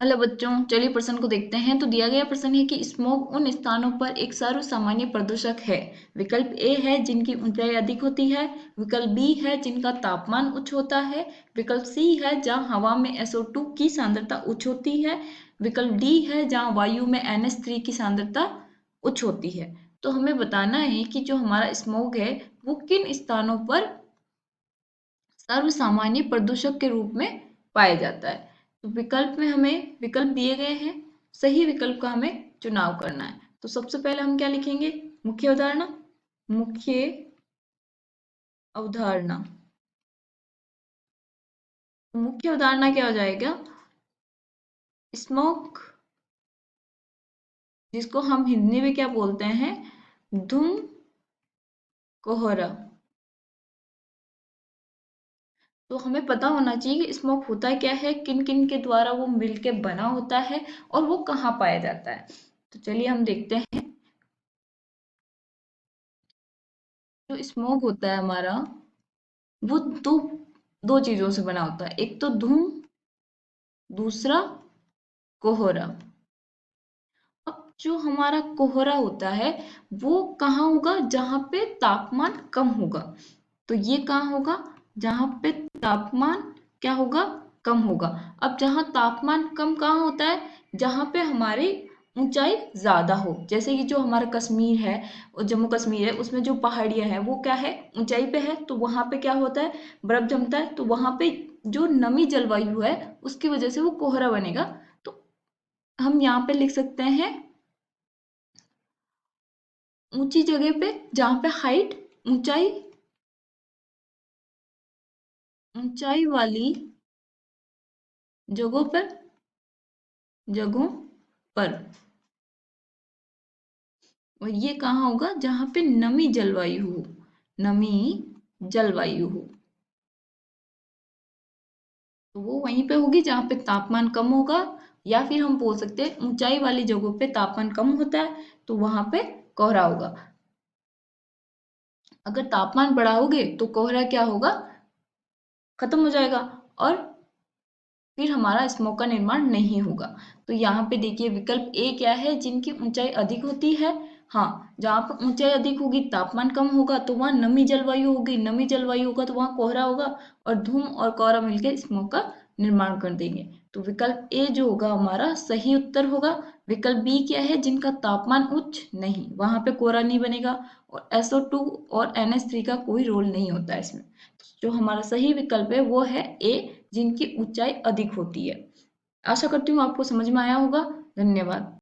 Hello बच्चों, चलिए प्रश्न को देखते हैं। तो दिया गया प्रश्न है कि स्मोक उन स्थानों पर एक सर्वसामान्य प्रदूषक है। विकल्प ए है जिनकी ऊंचाई अधिक होती है, विकल्प बी है जिनका तापमान उच्च होता है, विकल्प सी है जहां हवा में SO2 की सांद्रता उच्च होती है, विकल्प डी है जहां वायु में NH3 की सांद्रता उच्च होती है। तो हमें बताना है कि जो हमारा स्मोक है वो किन स्थानों पर सर्वसामान्य प्रदूषक के रूप में पाया जाता है। तो विकल्प में हमें विकल्प दिए गए हैं, सही विकल्प का हमें चुनाव करना है। तो सबसे पहले हम क्या लिखेंगे? मुख्य अवधारणा। मुख्य अवधारणा, मुख्य अवधारणा क्या हो जाएगा? स्मोक, जिसको हम हिंदी में क्या बोलते हैं? धूम कोहरा। तो हमें पता होना चाहिए कि स्मोक होता क्या है, किन किन के द्वारा वो मिलके बना होता है और वो कहाँ पाया जाता है। तो चलिए हम देखते हैं। जो स्मोक होता है हमारा, वो दो दो चीजों से बना होता है। एक तो धूम, दूसरा कोहरा। अब जो हमारा कोहरा होता है वो कहाँ होगा? जहां पे तापमान कम होगा। तो ये कहाँ होगा? जहां पे तापमान क्या होगा? कम होगा। अब जहां तापमान कम कहाँ होता है? जहां पे हमारी ऊंचाई ज्यादा हो। जैसे कि जो हमारा कश्मीर है और जम्मू कश्मीर है, उसमें जो पहाड़ियां हैं वो क्या है? ऊंचाई पे है। तो वहां पे क्या होता है? बर्फ जमता है। तो वहां पे जो नमी जलवायु है उसकी वजह से वो कोहरा बनेगा। तो हम यहाँ पे लिख सकते हैं ऊंची जगह पे, जहां पे हाइट, ऊंचाई, ऊंचाई वाली जगहों पर, जगहों पर। और ये कहाँ होगा? जहां पे नमी जलवायु हो, नमी जलवायु हो। तो वो वहीं पे होगी जहां पे तापमान कम होगा। या फिर हम बोल सकते हैं ऊंचाई वाली जगहों पे तापमान कम होता है तो वहां पे कोहरा होगा। अगर तापमान बढ़ाओगे तो कोहरा क्या होगा? खत्म हो जाएगा और फिर हमारा स्मोक का निर्माण नहीं होगा। तो यहाँ पे देखिए विकल्प ए क्या है? जिनकी ऊंचाई अधिक होती है। हाँ, जहाँ पर ऊंचाई अधिक होगी तापमान कम होगा तो वहाँ नमी जलवायु होगी, नमी जलवायु होगा तो वहाँ कोहरा होगा और धूम और कोहरा मिलकर स्मोक का निर्माण कर देंगे। तो विकल्प ए जो होगा हमारा सही उत्तर होगा। विकल्प बी क्या है? जिनका तापमान उच्च नहीं, वहां पे कोहरा नहीं बनेगा और SO2 और NH3 का कोई रोल नहीं होता है इसमें। जो हमारा सही विकल्प है वो है ए, जिनकी ऊंचाई अधिक होती है। आशा करती हूँ आपको समझ में आया होगा। धन्यवाद।